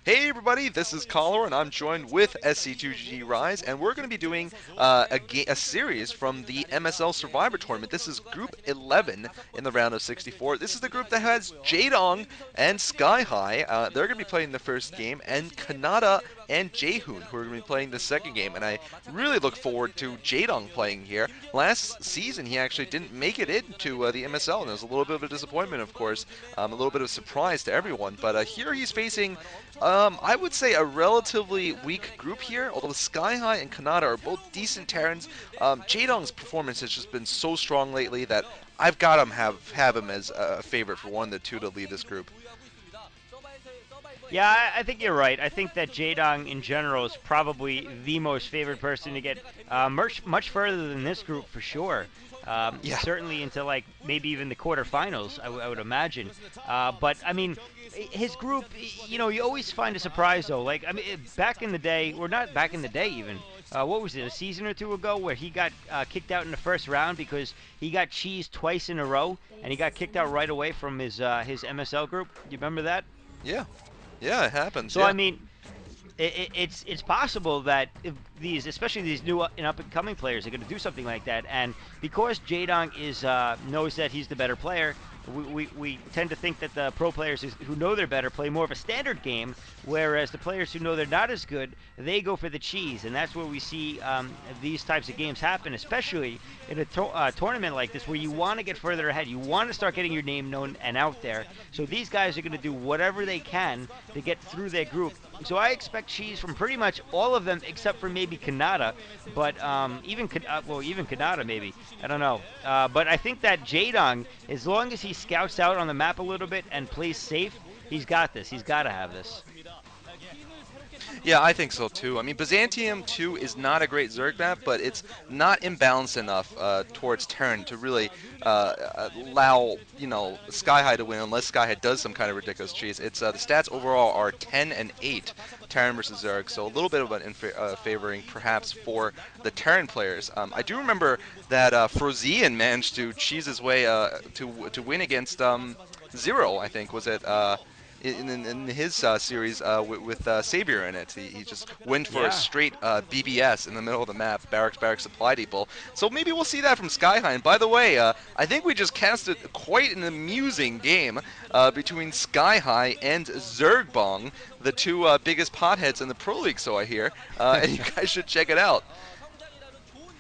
Hey everybody, this is Cholera, and I'm joined with SC2G Rise, and we're going to be doing a series from the MSL Survivor Tournament. This is Group 11 in the round of 64. This is the group that has Jaedong and Skyhigh. They're going to be playing the first game, and Kanata and Jaehoon, who are going to be playing the second game. And I really look forward to Jaedong playing here. Last season, he actually didn't make it into the MSL, and it was a little bit of a disappointment, of course, a little bit of a surprise to everyone. But here he's facing I would say a relatively weak group here, although Skyhigh and Kanata are both decent Terrans. Jaedong's performance has just been so strong lately that I've got him have him as a favorite for one of the two to lead this group. Yeah, I think you're right. I think that Jaedong in general is probably the most favored person to get much further than this group for sure. Yeah. Certainly into like maybe even the quarterfinals, I would imagine. But I mean, his group, you always find a surprise though. Like I mean, back in the day, or not back in the day even. What was it, a season or two ago, where he got kicked out in the first round because he got cheesed twice in a row, and he got kicked out right away from his MSL group. You remember that? Yeah. Yeah, it happens. So Yeah. I mean, it's possible that if especially these new and up and coming players, are going to do something like that. And because Jaedong knows that he's the better player, we tend to think that the pro players who know they're better play more of a standard game, whereas the players who know they're not as good, they go for the cheese. And that's where we see these types of games happen, especially in a tournament like this, where you want to get further ahead. You want to start getting your name known and out there. So these guys are going to do whatever they can to get through their group. So I expect cheese from pretty much all of them, except for maybe Kanata, but even Kanata maybe. I don't know. But I think that Jaedong, as long as he scouts out on the map a little bit and plays safe, he's got this. He's got to have this. Yeah, I think so too. I mean, Byzantium 2 is not a great Zerg map, but it's not imbalanced enough towards Terran to really allow, Skyhigh to win unless Skyhigh does some kind of ridiculous cheese. It's the stats overall are 10 and 8, Terran versus Zerg, so a little bit of an favoring perhaps for the Terran players. I do remember that Frozian managed to cheese his way to win against Zero, I think, was it? In his series with Savior in it. He just went for a straight BBS in the middle of the map, barracks supply depot. So maybe we'll see that from Skyhigh. And by the way, I think we just casted quite an amusing game between Skyhigh and Zergbong, the two biggest potheads in the Pro League, so I hear. And you guys should check it out.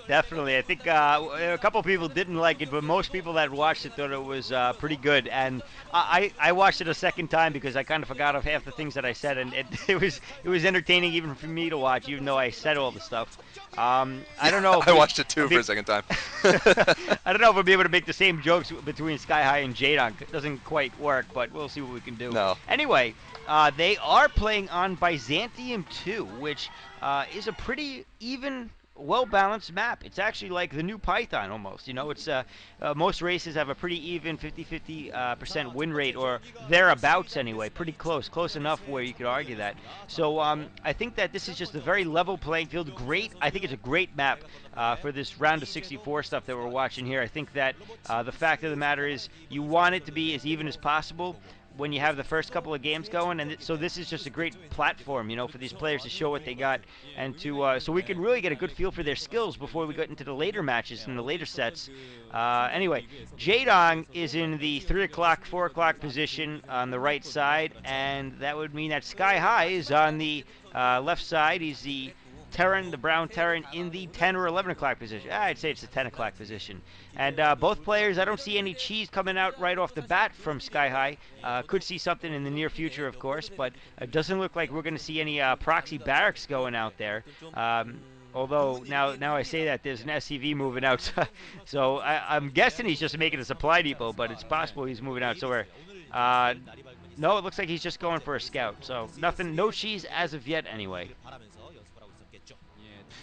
Definitely. I think a couple people didn't like it, but most people that watched it thought it was pretty good. And I watched it a second time because I kind of forgot of half the things that I said, and it was entertaining even for me to watch, even though I said all the stuff. I don't know. I watched it too for a second time. I don't know if we'll be able to make the same jokes between Skyhigh and Jaedong. It doesn't quite work, but we'll see what we can do. No. Anyway, they are playing on Byzantium 2, which is a pretty even, well-balanced map. It's actually like the new Python almost. It's most races have a pretty even 50-50% win rate, or thereabouts anyway. Pretty close enough where you could argue that. So I think that this is just a very level playing field. Great. I think it's a great map for this round of 64 stuff that we're watching here. I think that the fact of the matter is you want it to be as even as possible when you have the first couple of games going, and so this is just a great platform, for these players to show what they got, and to so we can really get a good feel for their skills before we get into the later matches and the later sets. Anyway, Jaedong is in the 3 o'clock, 4 o'clock position on the right side, and that would mean that Skyhigh is on the left side. He's the Terran, the brown Terran, in the 10 or 11 o'clock position. I'd say it's the 10 o'clock position. And both players, I don't see any cheese coming out right off the bat from Skyhigh. Could see something in the near future, of course, but it doesn't look like we're going to see any proxy barracks going out there. Although now I say that there's an SCV moving out, so I'm guessing he's just making a supply depot, but it's possible he's moving out somewhere. No, it looks like he's just going for a scout. So nothing, no cheese as of yet, anyway.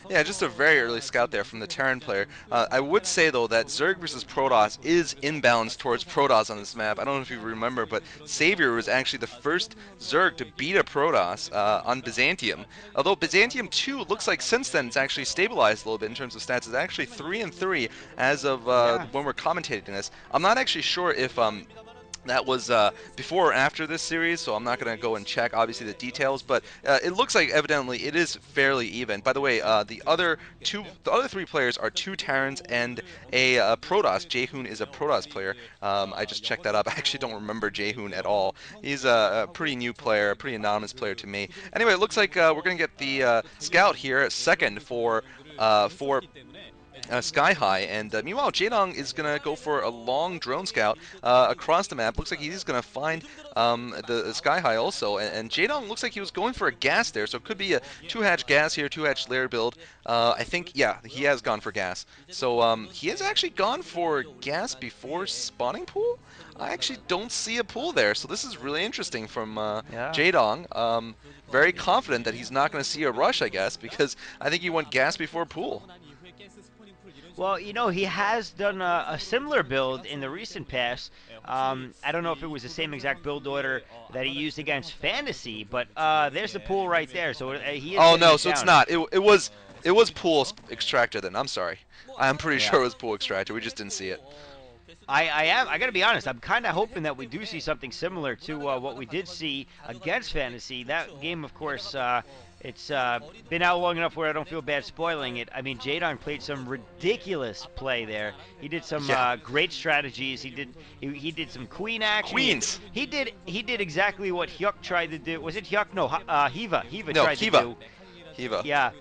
Yeah, just a very early scout there from the Terran player. I would say, though, that Zerg versus Protoss is imbalanced towards Protoss on this map. I don't know if you remember, but Savior was actually the first Zerg to beat a Protoss on Byzantium. Although Byzantium 2 looks like since then it's actually stabilized a little bit in terms of stats. It's actually 3-3 as of when we're commentating this. I'm not actually sure if That was before or after this series, so I'm not going to go and check obviously the details, but it looks like evidently it is fairly even. By the way, the other three players are two Terrans and a Protoss. Jaehoon is a Protoss player. I just checked that up. I actually don't remember Jaehoon at all. He's a pretty new player, a pretty anonymous player to me. Anyway, it looks like we're going to get the scout here, second for Skyhigh, and meanwhile Jaedong is going to go for a long drone scout across the map. Looks like he's going to find the Skyhigh also, and Jaedong looks like he was going for a gas there, so it could be a two-hatch gas here, two-hatch layer build. I think, yeah, he has gone for gas. So he has actually gone for gas before spawning pool? I actually don't see a pool there, so this is really interesting from Yeah. Jaedong. Very confident that he's not going to see a rush, I guess, because I think he went gas before pool. Well, you know, he has done a similar build in the recent past. I don't know if it was the same exact build order that he used against Fantasy, but there's the pool right there. So he is Oh getting no, it so it's down. not. It was pool extractor then. I'm sorry. I'm pretty Yeah. sure it was pool extractor. We just didn't see it. I got to be honest. I'm kind of hoping that we do see something similar to what we did see against Fantasy. That game, of course, it's been out long enough where I don't feel bad spoiling it. I mean, Jaedong played some ridiculous play there. He did some Yeah. great strategies. He did some queen action. Queens. He did exactly what Hyuk tried to do. Was it Hyuk? No, Hiva No, tried to Kiva. do. Kiva. Yeah,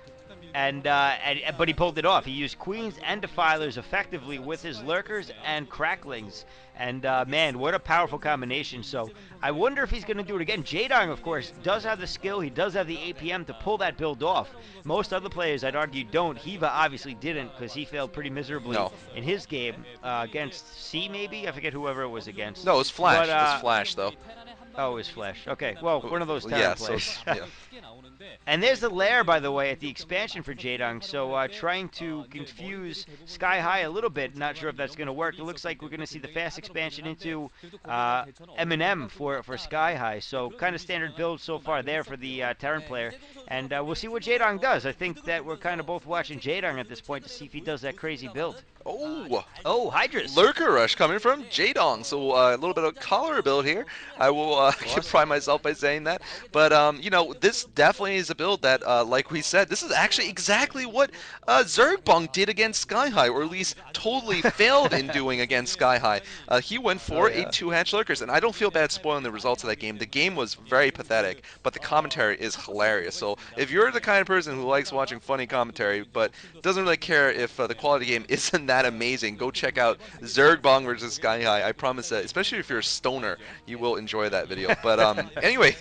and but he pulled it off. He used queens and defilers effectively with his lurkers and cracklings. And man, what a powerful combination. So I wonder if he's going to do it again. Jaedong, of course, does have the skill. He does have the APM to pull that build off. Most other players, I'd argue, don't. Hiva obviously didn't because he failed pretty miserably No. in his game against C, maybe? I forget whoever it was against. No, it was Flash. But, It was Flash though. oh, it was Flash. Okay, well, one of those Yeah. Terran So players. yeah. And there's the lair, by the way, at the expansion for Jaedong. So trying to confuse Skyhigh a little bit. Not sure if that's going to work. It looks like we're going to see the fast expansion into M&M for Skyhigh. So kind of standard build so far there for the Terran player. And we'll see what Jaedong does. I think that we're kind of both watching Jaedong at this point to see if he does that crazy build. Oh. Oh, Hydras. Lurker Rush coming from Jaedong. So a little bit of Cholera build here. I will pride myself by saying that. But, this definitely is a build that, like we said, this is actually exactly what Zergbong did against Skyhigh, or at least totally failed in doing against Skyhigh. He went for a two-hatch Lurkers, and I don't feel bad spoiling the results of that game. The game was very pathetic, but the commentary is hilarious. So if you're the kind of person who likes watching funny commentary, but doesn't really care if the quality game isn't that amazing, go check out Zergbong versus Skyhigh. I promise that, especially if you're a stoner, you will enjoy that video. But anyway,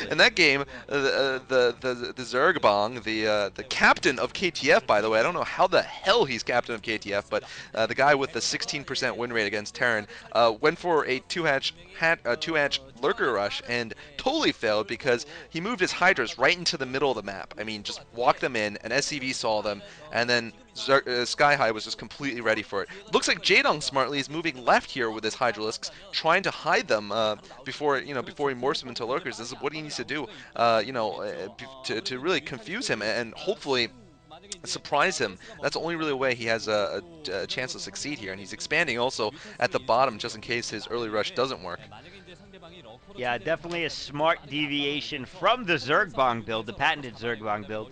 in that game, the Zergbong, the captain of KTF, by the way, I don't know how the hell he's captain of KTF, but the guy with the 16% win rate against Terran went for a two-hatch Lurker Rush and totally failed because he moved his Hydras right into the middle of the map. I mean, just walked them in, and SCV saw them, and then Skyhigh was just completely ready for it. Looks like Jaedong smartly is moving left here with his Hydralisks, trying to hide them before he morphs them into Lurkers. This is what he needs to do, to really confuse him and hopefully surprise him. That's the only really way he has a chance to succeed here, and he's expanding also at the bottom just in case his early rush doesn't work. Yeah, definitely a smart deviation from the Zergbong build, the patented Zergbong build.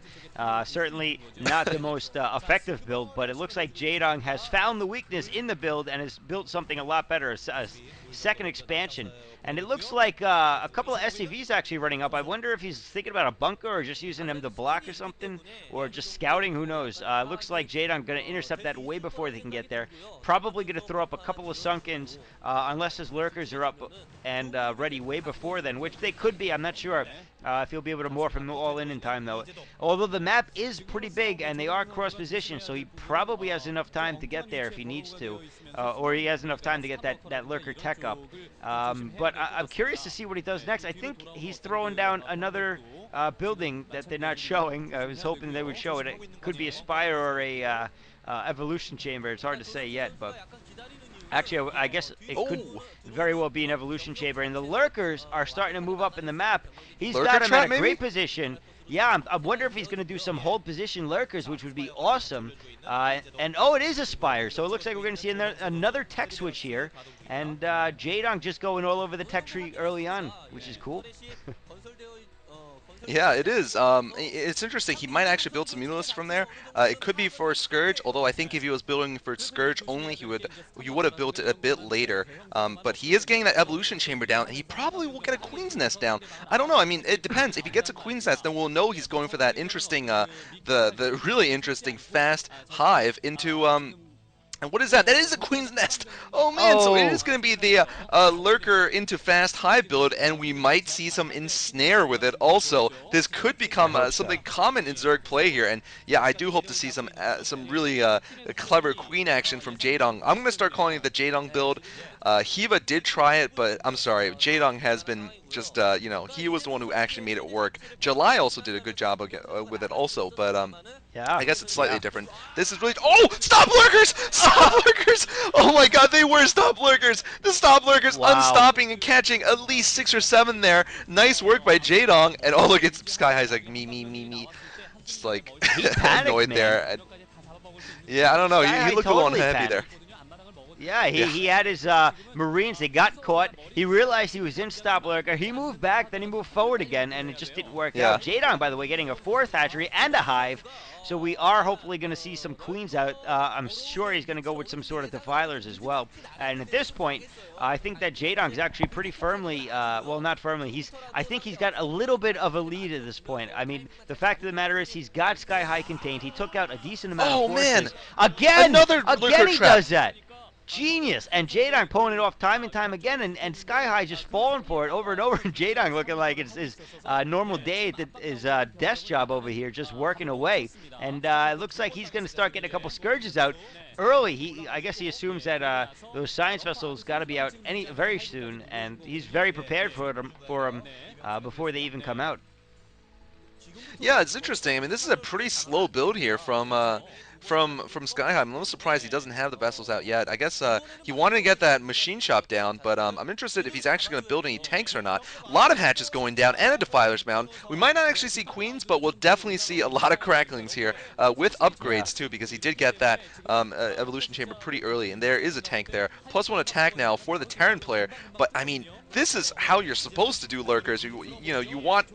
Certainly not the most effective build, but it looks like Jaedong has found the weakness in the build and has built something a lot better, a second expansion. And it looks like a couple of SCVs actually running up. I wonder if he's thinking about a bunker or just using them to block or something, or just scouting, who knows. Looks like Jaedong going to intercept that way before they can get there. Probably going to throw up a couple of sunkens, unless his lurkers are up and ready way before then, which they could be, I'm not sure. If he'll be able to morph them all in time, though. Although the map is pretty big and they are cross-positioned, so he probably has enough time to get there if he needs to. Or he has enough time to get that lurker tech up. But I'm curious to see what he does next. I think he's throwing down another building that they're not showing. I was hoping they would show it. It could be a Spire or a Evolution Chamber. It's hard to say yet, but Actually, I guess it could Oh, very well be an evolution chamber. And the lurkers are starting to move up in the map. He's lurker got him at trap a maybe? great position. Yeah, I wonder if he's going to do some hold position lurkers, which would be awesome. And oh, it is a Spire. So it looks like we're going to see another tech switch here. And Jaedong just going all over the tech tree early on, which is cool. Yeah, it is. It's interesting. He might actually build some Mutalisks from there. It could be for Scourge, although I think if he was building for Scourge only, he would have built it a bit later. But he is getting that Evolution Chamber down, and he probably will get a Queen's Nest down. I don't know. I mean, it depends. If he gets a Queen's Nest, then we'll know he's going for that interesting, the really interesting fast hive into and what is that? That is a Queen's Nest! Oh man, so it Oh, is going to be the Lurker into Fast High build, and we might see some Ensnare with it also. This could I become hope so. something common in Zerg play here, and yeah, I do hope to see some really clever Queen action from Jaedong. I'm going to start calling it the Jaedong build. Hiva did try it, but I'm sorry, Jaedong has been just, he was the one who actually made it work. July also did a good job with it also, but yeah, I guess it's slightly yeah. different. This is really. Oh! Stop lurkers! Stop lurkers! Oh my god, they were stop lurkers! The stop lurkers Wow. unstopping and catching at least 6 or 7 there. Nice work by Jaedong. And oh, look, it's Skyhigh's like me, me, me, me. Just like He panicked, annoyed man. there. Yeah, I don't know. He Skyhigh looked a little totally unhappy there. panicked. Yeah, Yeah. he had his Marines. They got caught. He realized he was in stop lurker. He moved back, then he moved forward again, and it just didn't work Yeah. out. Jaedong, by the way, getting a 4th hatchery and a hive. So we are hopefully going to see some queens out. I'm sure he's going to go with some sort of defilers as well. And at this point, I think that Jaedong is actually pretty firmly, well, not firmly. I think he's got a little bit of a lead at this point. I mean, the fact of the matter is he's got Skyhigh contained. He took out a decent amount of Oh forces. man! Again, Another again lurker he trap. does that. Genius. And Jaedong pulling it off time and time again, and Skyhigh just falling for it over and over, and Jaedong looking like it's his normal day at his desk job over here, just working away. And it looks like he's going to start getting a couple Scourges out early. I guess he assumes that those science vessels got to be out very soon, and he's very prepared for them before they even come out. Yeah, it's interesting. I mean, this is a pretty slow build here from Skyhigh. I'm a little surprised he doesn't have the vessels out yet. I guess he wanted to get that machine shop down, but I'm interested if he's actually going to build any tanks or not. A lot of hatches going down and a Defiler's Mound. We might not actually see queens, but we'll definitely see a lot of cracklings here with Yeah. upgrades too, because he did get that evolution chamber pretty early, and there is a tank there. +1 attack now for the Terran player, but I mean, this is how you're supposed to do lurkers. You want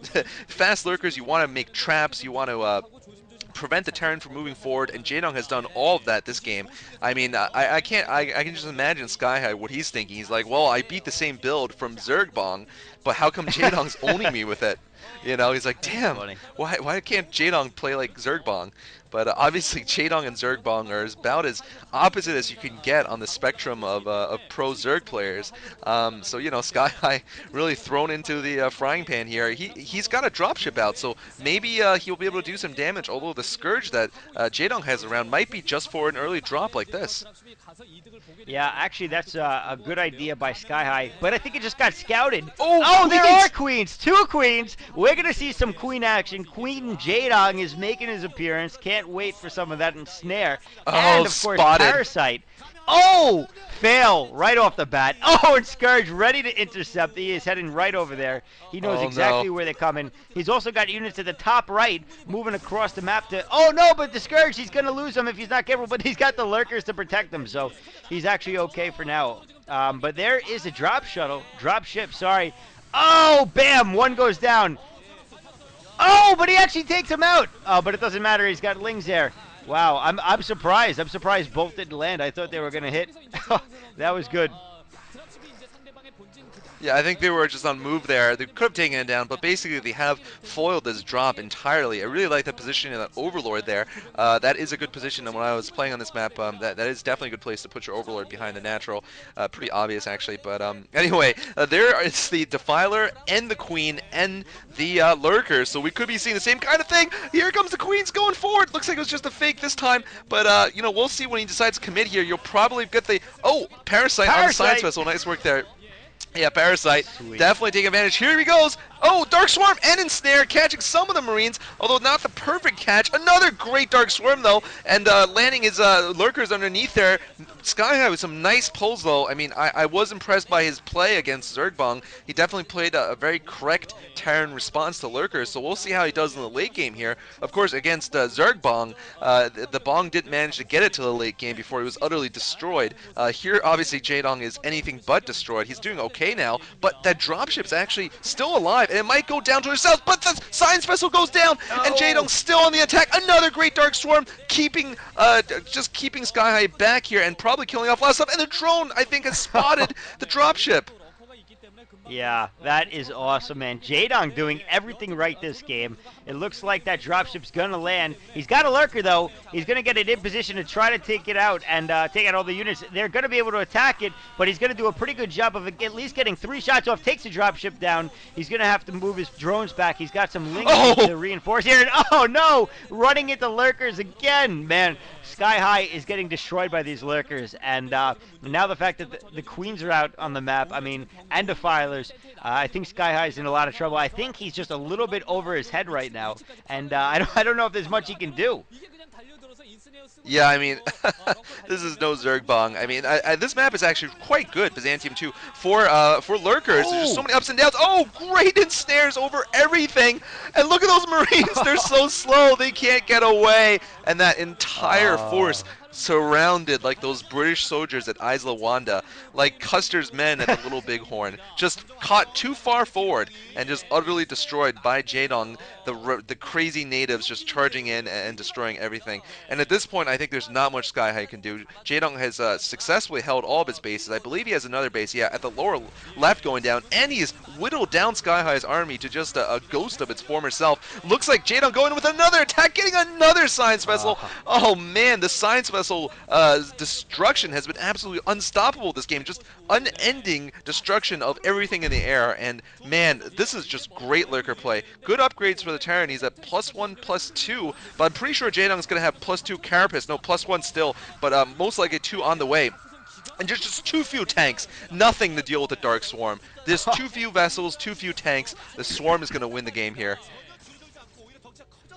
fast lurkers. You want to make traps. You want to prevent the Terran from moving forward, and Jaedong has done all of that this game. I mean, I can just imagine Skyhigh what he's thinking. He's like, well, I beat the same build from Zergbong, but how come Jaedong's owning me with it? You know, he's like, That's damn, funny. why can't Jaedong play like Zergbong? But obviously, Jaedong and Zergbong are about as opposite as you can get on the spectrum of pro Zerg players. So Skyhigh really thrown into the frying pan here. He's got a dropship out, so maybe he'll be able to do some damage. Although the Scourge that Jaedong has around might be just for an early drop like this. Yeah, actually, that's a good idea by Skyhigh, but I think it just got scouted. Oh, Oh, there queens! are queens, 2 queens. We're gonna see some queen action. Queen Jaedong is making his appearance. Can't wait for some of that ensnare. Oh, And of course, spotted. Parasite. Oh, fail right off the bat. Oh, and Scourge ready to intercept. He is heading right over there. He knows Oh, exactly no. where they're coming. He's also got units at the top right moving across the map to. Oh no, but the Scourge, he's gonna lose them if he's not careful. But he's got the lurkers to protect him, so he's actually okay for now. But there is a drop ship. Sorry. Oh, bam! One goes down. Oh, but he actually takes him out. Oh, but it doesn't matter. He's got Lings there. Wow, I'm surprised. I'm surprised both didn't land. I thought they were gonna hit. That was good. Yeah, I think they were just on move there. They could have taken it down, but basically they have foiled this drop entirely. I really like the positioning of that Overlord there. That is a good position, and when I was playing on this map, that is definitely a good place to put your Overlord behind the natural. Pretty obvious, actually, but anyway, there is the Defiler and the Queen and the Lurkers, so we could be seeing the same kind of thing. Here comes the Queens going forward. Looks like it was just a fake this time, but we'll see when he decides to commit here. You'll probably get the, oh, Parasite on the Science Parasite! Vessel. Nice work there. Yeah, Parasite Sweet. definitely taking advantage. Here he goes. Oh, Dark Swarm and Ensnare catching some of the Marines, although not the perfect catch. Another great Dark Swarm, though, and landing his Lurkers underneath there. Skyhigh with some nice pulls, though. I mean, I was impressed by his play against Zergbong. He definitely played a very correct Terran response to Lurkers, so we'll see how he does in the late game here. Of course, against Zergbong, the Bong didn't manage to get it to the late game before he was utterly destroyed. Here, obviously, Jaedong is anything but destroyed. He's doing okay now, but that dropship's actually still alive, and it might go down to the south, but the science vessel goes down, and Jaedong's still on the attack. Another great Dark Swarm, just keeping Skyhigh back here, and probably killing off last stuff. And the drone, I think, has spotted the dropship. Yeah, that is awesome, man. Jaedong doing everything right this game. It looks like that dropship's gonna land. He's got a lurker, though. He's gonna get it in position to try to take it out and take out all the units. They're gonna be able to attack it, but he's gonna do a pretty good job of at least getting 3 shots off. Takes the dropship down. He's gonna have to move his drones back. He's got some links to reinforce here. And oh no, running into lurkers again, man. Skyhigh is getting destroyed by these lurkers, and now the fact that the queens are out on the map, I mean, and defilers, I think Skyhigh is in a lot of trouble. I think he's just a little bit over his head right now, and I don't know if there's much he can do. Yeah, I mean, this is no Zergbong. I mean, this map is actually quite good, Byzantium 2, for lurkers. There's just so many ups and downs. Oh, great ensnares over everything. And look at those Marines. They're so slow. They can't get away. And that entire force surrounded like those British soldiers at Isla Wanda, like Custer's men at the Little Bighorn, just caught too far forward and just utterly destroyed by Jaedong, the crazy natives just charging in and destroying everything. And at this point, I think there's not much Skyhigh can do. Jaedong has successfully held all of his bases. I believe he has another base, yeah, at the lower left going down, and he's whittled down Skyhigh's army to just a ghost of its former self. Looks like Jaedong going with another attack, getting another science vessel. Oh man, the science vessel destruction has been absolutely unstoppable this game. Just unending destruction of everything in the air. And man, this is just great lurker play. Good upgrades for the Terran. He's at +1, +2, but I'm pretty sure Jaedong's going to have +2 Carapace. No, +1 still, but most likely 2 on the way. And just too few tanks. Nothing to deal with the Dark Swarm. There's too few vessels, too few tanks. The Swarm is going to win the game here.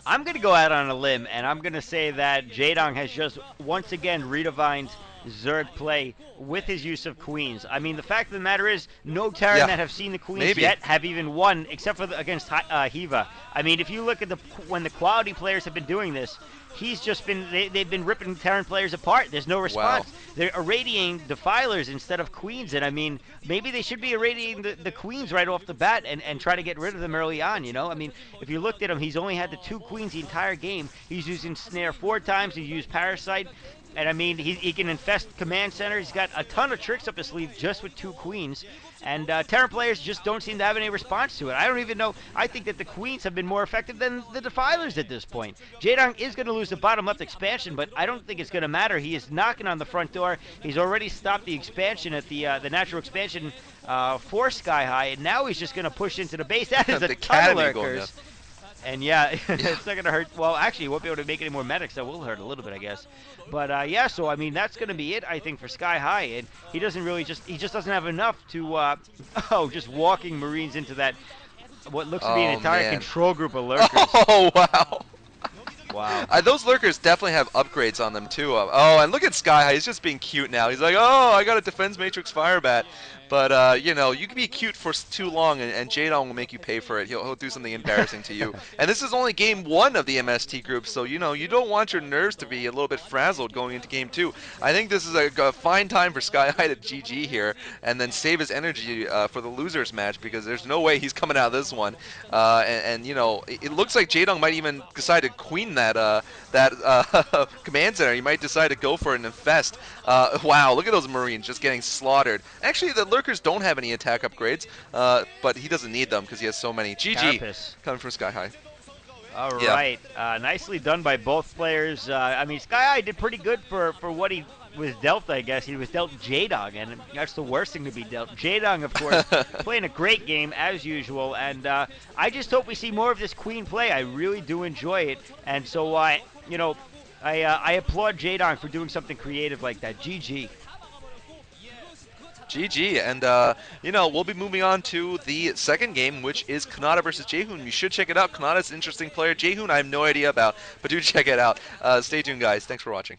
I'm going to go out on a limb, and I'm going to say that Jaedong has just once again redefined Zerg play with his use of queens. I mean, the fact of the matter is, no Terran that have seen the queens yet have even won, except for against Hiva. I mean, if you look at when the quality players have been doing this, he's just been, they've been ripping Terran players apart. There's no response. Wow. They're irradiating defilers instead of queens, and I mean, maybe they should be irradiating the queens right off the bat and try to get rid of them early on, you know? I mean, if you looked at him, he's only had the 2 queens the entire game. He's using Snare 4 times. He's used Parasite. And I mean, he can infest command center. He's got a ton of tricks up his sleeve just with 2 queens. And Terran players just don't seem to have any response to it. I don't even know. I think that the queens have been more effective than the defilers at this point. Jaedong is going to lose the bottom left expansion, but I don't think it's going to matter. He is knocking on the front door. He's already stopped the expansion at the natural expansion for Skyhigh, and now he's just going to push into the base. That is a ton of lurkers. And yeah, it's not going to hurt. Well, actually, he won't be able to make any more medics. That will hurt a little bit, I guess. But yeah, so I mean, that's going to be it, I think, for Skyhigh. And he doesn't really he just doesn't have enough to, just walking Marines into that, what looks to be an entire control group of lurkers. Oh, wow. Wow. Those lurkers definitely have upgrades on them, too. Oh, and look at Skyhigh. He's just being cute now. He's like, oh, I got a Defense Matrix Firebat. But, you know, you can be cute for too long, and Jaedong will make you pay for it. He'll do something embarrassing to you. And this is only game 1 of the MST group, so, you know, you don't want your nerves to be a little bit frazzled going into game 2. I think this is a fine time for Skyhigh to GG here, and then save his energy for the losers match, because there's no way he's coming out of this one. And you know, it looks like Jaedong might even decide to queen that command center. He might decide to go for an infest. Wow, look at those Marines just getting slaughtered. Actually, the lurkers don't have any attack upgrades, but he doesn't need them because he has so many. GG coming from Skyhigh. All right, nicely done by both players. I mean, Skyhigh did pretty good for what he was dealt, I guess. He was dealt Jaedong, and that's the worst thing to be dealt. Jaedong, of course, playing a great game as usual, and I just hope we see more of this queen play. I really do enjoy it, and so you know, I applaud Jaedong for doing something creative like that. GG. GG, and we'll be moving on to the second game, which is Kanata versus Jaehoon. You should check it out. Kanata's an interesting player. Jaehoon, I have no idea about, but do check it out. Stay tuned, guys. Thanks for watching.